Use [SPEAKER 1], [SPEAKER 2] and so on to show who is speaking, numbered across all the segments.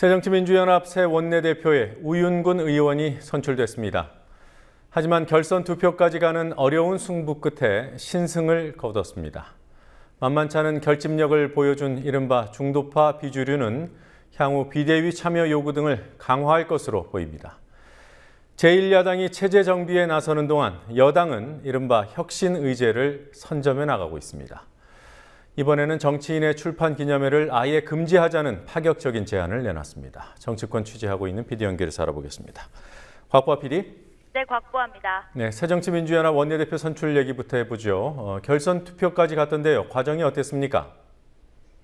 [SPEAKER 1] 새정치민주연합 새 원내대표에 우윤근 의원이 선출됐습니다. 하지만 결선 투표까지 가는 어려운 승부 끝에 신승을 거뒀습니다. 만만치 않은 결집력을 보여준 이른바 중도파 비주류는 향후 비대위 참여 요구 등을 강화할 것으로 보입니다. 제1야당이 체제 정비에 나서는 동안 여당은 이른바 혁신 의제를 선점해 나가고 있습니다. 이번에는 정치인의 출판 기념회를 아예 금지하자는 파격적인 제안을 내놨습니다. 정치권 취재하고 있는 PD 연결해서 알아보겠습니다. 곽보아 PD.
[SPEAKER 2] 네, 곽보아입니다.
[SPEAKER 1] 네, 새정치민주연합 원내대표 선출 얘기부터 해보죠. 결선 투표까지 갔던데요. 과정이 어땠습니까?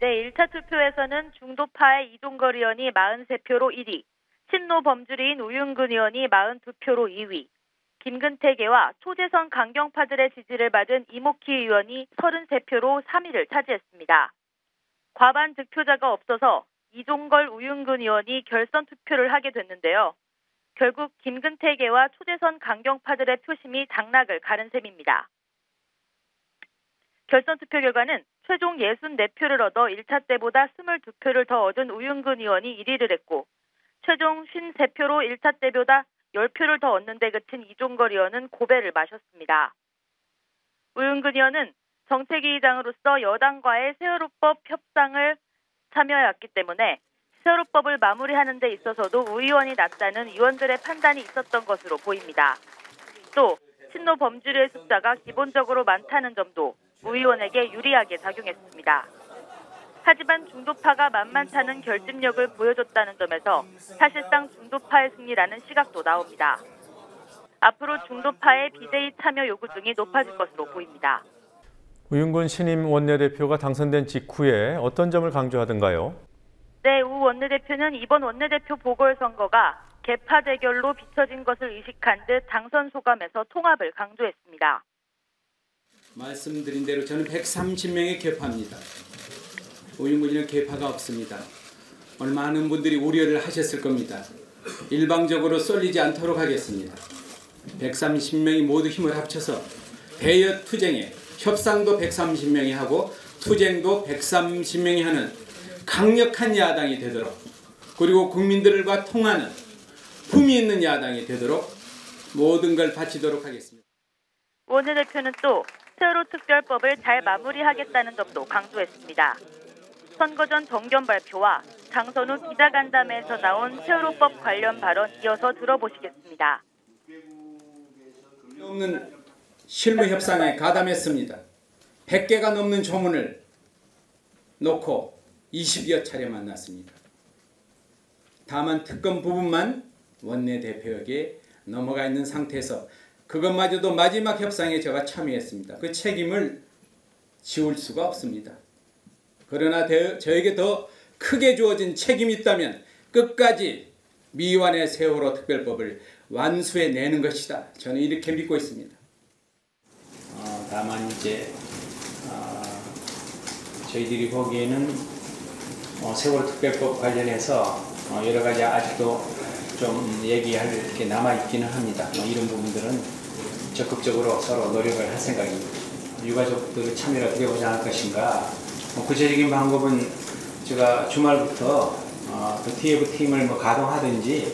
[SPEAKER 2] 네, 1차 투표에서는 중도파의 이종걸 의원이 43표로 1위, 친노 범주리인 우윤근 의원이 42표로 2위, 김근태계와 초재선 강경파들의 지지를 받은 이목희 의원이 33표로 3위를 차지했습니다. 과반 득표자가 없어서 이종걸, 우윤근 의원이 결선 투표를 하게 됐는데요. 결국 김근태계와 초재선 강경파들의 표심이 당락을 가른 셈입니다. 결선 투표 결과는 최종 64표를 얻어 1차 때보다 22표를 더 얻은 우윤근 의원이 1위를 했고, 최종 53표로 1차 때보다 10표를 더 얻는 데 그친 이종걸 의원은 고배를 마셨습니다. 우윤근 의원은 정책위의장으로서 여당과의 세월호법 협상을 참여해왔기 때문에 세월호법을 마무리하는 데 있어서도 우 의원이 낫다는 의원들의 판단이 있었던 것으로 보입니다. 또 친노 범주류의 숫자가 기본적으로 많다는 점도 우 의원에게 유리하게 작용했습니다. 하지만 중도파가 만만치 않은 결집력을 보여줬다는 점에서 사실상 중도파의 승리라는 시각도 나옵니다. 앞으로 중도파의 비대위 참여 요구 등이 높아질 것으로 보입니다.
[SPEAKER 1] 우윤근 신임 원내대표가 당선된 직후에 어떤 점을 강조하던가요?
[SPEAKER 2] 네, 우 원내대표는 이번 원내대표 보궐선거가 계파 대결로 비춰진 것을 의식한 듯 당선 소감에서 통합을 강조했습니다.
[SPEAKER 3] 말씀드린 대로 저는 130명의 계파입니다. 우윤근이는 계파가 없습니다. 오늘 많은 분들이 우려를 하셨을 겁니다. 일방적으로 쏠리지 않도록 하겠습니다. 130명이 모두 힘을 합쳐서 대여 투쟁에 협상도 130명이 하고 투쟁도 130명이 하는 강력한 야당이 되도록, 그리고 국민들과 통하는 품위 있는 야당이 되도록 모든 걸 바치도록 하겠습니다.
[SPEAKER 2] 원내대표는 또 세월호 특별법을 잘 마무리하겠다는 점도 강조했습니다. 선거 전 정견 발표와 당선 후 기자간담회에서 나온 세월호법 관련 발언 이어서 들어보시겠습니다.
[SPEAKER 3] 없는 실무 협상에 가담했습니다. 100개가 넘는 조문을 놓고 20여 차례 만났습니다. 다만 특검 부분만 원내대표에게 넘어가 있는 상태에서 그것마저도 마지막 협상에 제가 참여했습니다. 그 책임을 지울 수가 없습니다. 그러나 저에게 더 크게 주어진 책임이 있다면 끝까지 미완의 세월호 특별법을 완수해내는 것이다. 저는 이렇게 믿고 있습니다. 다만 이제 저희들이 보기에는 세월호 특별법 관련해서 여러 가지 아직도 좀 얘기할 게 남아있기는 합니다. 이런 부분들은 적극적으로 서로 노력을 할 생각입니다. 유가족들의 참여를 어떻게 보지 않을 것인가. 구체적인 방법은 제가 주말부터 그 TF팀을 가동하든지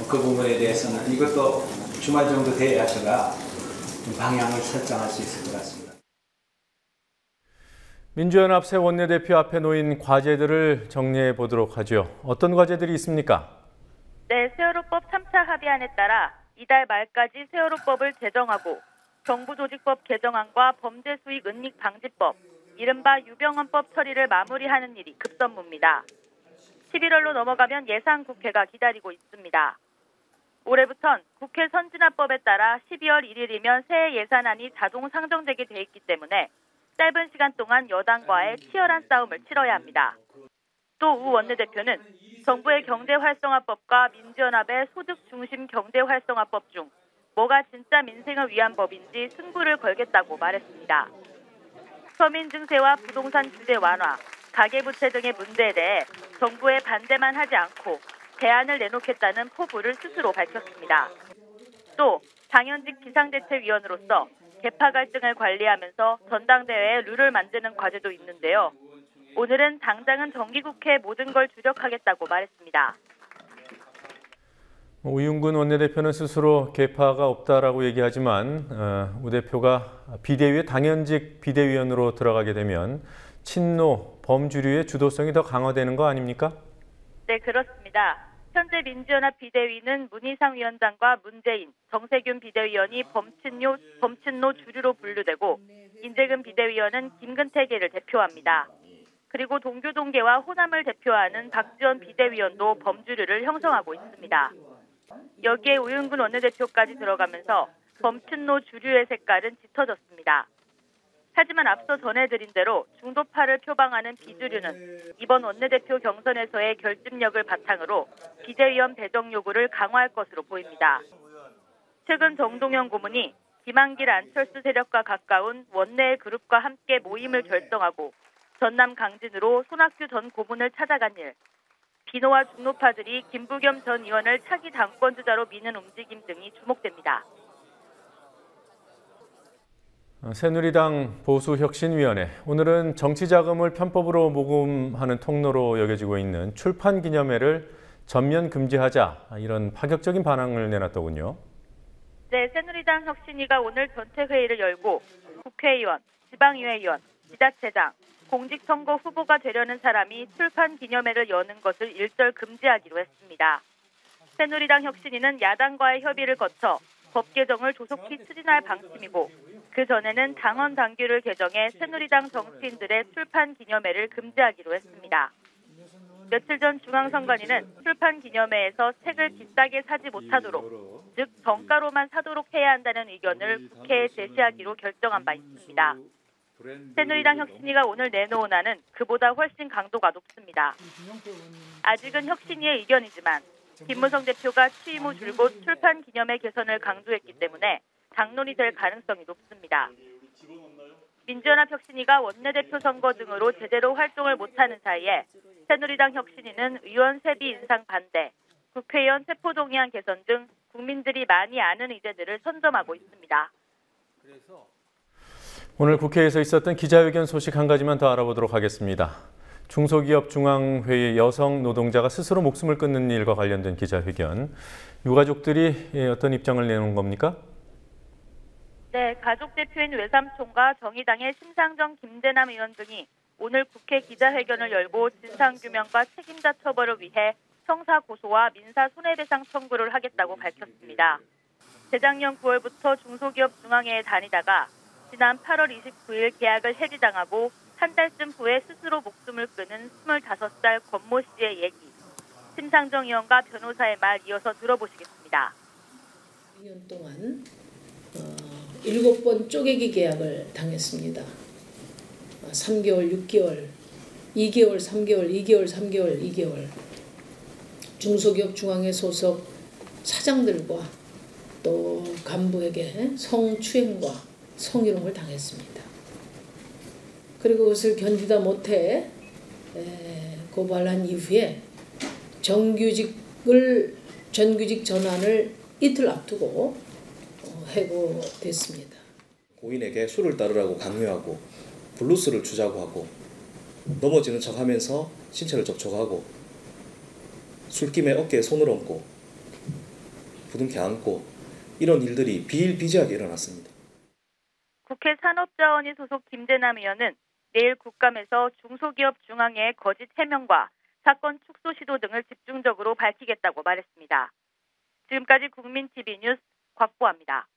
[SPEAKER 3] 그 부분에 대해서는 이것도 주말 정도 돼야 제가 방향을 설정할 수 있을 것 같습니다.
[SPEAKER 1] 민주연합 새 원내대표 앞에 놓인 과제들을 정리해 보도록 하죠. 어떤 과제들이 있습니까?
[SPEAKER 2] 네, 세월호법 3차 합의안에 따라 이달 말까지 세월호법을 제정하고 정부조직법 개정안과 범죄수익 은닉 방지법, 이른바 유병헌법 처리를 마무리하는 일이 급선무입니다. 11월로 넘어가면 예상 국회가 기다리고 있습니다. 올해부턴 국회 선진화법에 따라 12월 1일이면 새 예산안이 자동 상정되게 돼 있기 때문에 짧은 시간 동안 여당과의 치열한 싸움을 치러야 합니다. 또 우 원내대표는 정부의 경제활성화법과 민주연합의 소득중심 경제활성화법 중 뭐가 진짜 민생을 위한 법인지 승부를 걸겠다고 말했습니다. 서민 증세와 부동산 규제 완화, 가계부채 등의 문제에 대해 정부에 반대만 하지 않고 대안을 내놓겠다는 포부를 스스로 밝혔습니다. 또 당연직 비상대책위원으로서 계파 갈등을 관리하면서 전당대회에 룰을 만드는 과제도 있는데요. 오늘은 당장은 정기국회에 모든 걸 주력하겠다고 말했습니다.
[SPEAKER 1] 우윤근 원내대표는 스스로 계파가 없다라고 얘기하지만 우 대표가 비대위의 당연직 비대위원으로 들어가게 되면 친노, 범주류의 주도성이 더 강화되는 거 아닙니까?
[SPEAKER 2] 네, 그렇습니다. 현재 민주연합 비대위는 문희상 위원장과 문재인, 정세균 비대위원이 범친노 주류로 분류되고 인재근 비대위원은 김근태계를 대표합니다. 그리고 동교동계와 호남을 대표하는 박지원 비대위원도 범주류를 형성하고 있습니다. 여기에 우윤근 원내대표까지 들어가면서 범친노 주류의 색깔은 짙어졌습니다. 하지만 앞서 전해드린 대로 중도파를 표방하는 비주류는 이번 원내대표 경선에서의 결집력을 바탕으로 비대위원 배정 요구를 강화할 것으로 보입니다. 최근 정동영 고문이 김한길 안철수 세력과 가까운 원내 그룹과 함께 모임을 결정하고 전남 강진으로 손학규 전 고문을 찾아간 일, 비노와 중노파들이 김부겸 전 의원을 차기 당권주자로 미는 움직임 등이 주목됩니다.
[SPEAKER 1] 새누리당 보수혁신위원회, 오늘은 정치자금을 편법으로 모금하는 통로로 여겨지고 있는 출판기념회를 전면 금지하자, 이런 파격적인 반항을 내놨더군요.
[SPEAKER 2] 네, 새누리당 혁신위가 오늘 전체회의를 열고 국회의원, 지방의회의원, 지자체장, 공직선거 후보가 되려는 사람이 출판기념회를 여는 것을 일절 금지하기로 했습니다. 새누리당 혁신위는 야당과의 협의를 거쳐 법 개정을 조속히 추진할 방침이고 그 전에는 당원 당규를 개정해 새누리당 정치인들의 출판기념회를 금지하기로 했습니다. 며칠 전 중앙선관위는 출판기념회에서 책을 비싸게 사지 못하도록, 즉 정가로만 사도록 해야 한다는 의견을 국회에 제시하기로 결정한 바 있습니다. 새누리당 혁신위가 오늘 내놓은 안은 그보다 훨씬 강도가 높습니다. 아직은 혁신위의 의견이지만 김무성 대표가 취임 후 줄곧 출판기념회 개선을 강조했기 때문에 당론이 될 가능성이 높습니다. 민주연합 혁신위가 원내대표 선거 등으로 제대로 활동을 못하는 사이에 새누리당 혁신위는 의원 세비 인상 반대, 국회의원 체포동의안 개선 등 국민들이 많이 아는 의제들을 선점하고 있습니다.
[SPEAKER 1] 오늘 국회에서 있었던 기자회견 소식 한 가지만 더 알아보도록 하겠습니다. 중소기업 중앙회의 여성 노동자가 스스로 목숨을 끊는 일과 관련된 기자회견. 유가족들이 어떤 입장을 내놓은 겁니까?
[SPEAKER 2] 네, 가족 대표인 외삼촌과 정의당의 심상정, 김재남 의원 등이 오늘 국회 기자회견을 열고 진상규명과 책임자 처벌을 위해 형사 고소와 민사 손해배상 청구를 하겠다고 밝혔습니다. 재작년 9월부터 중소기업 중앙회에 다니다가 지난 8월 29일 계약을 해지당하고 한 달쯤 후에 스스로 목숨을 끊은 25살 권모 씨의 얘기. 심상정 의원과 변호사의 말 이어서 들어보시겠습니다.
[SPEAKER 4] 2년 동안 7번 쪼개기 계약을 당했습니다. 3개월, 6개월, 2개월, 3개월, 2개월, 3개월, 2개월. 중소기업 중앙회 소속 차장들과 또 간부에게 성추행과 성희롱을 당했습니다. 그리고 그것을 견디다 못해 고발한 이후에 전규직 전환을 이틀 앞두고 해고됐습니다.
[SPEAKER 5] 고인에게 술을 따르라고 강요하고 블루스를 주자고 하고 넘어지는 척하면서 신체를 접촉하고 술김에 어깨에 손을 얹고 부둥켜 안고 이런 일들이 비일비재하게 일어났습니다.
[SPEAKER 2] 국회 산업자원위 소속 김재남 의원은 내일 국감에서 중소기업 중앙회의 거짓 해명과 사건 축소 시도 등을 집중적으로 밝히겠다고 말했습니다. 지금까지 국민TV 뉴스 곽보아입니다.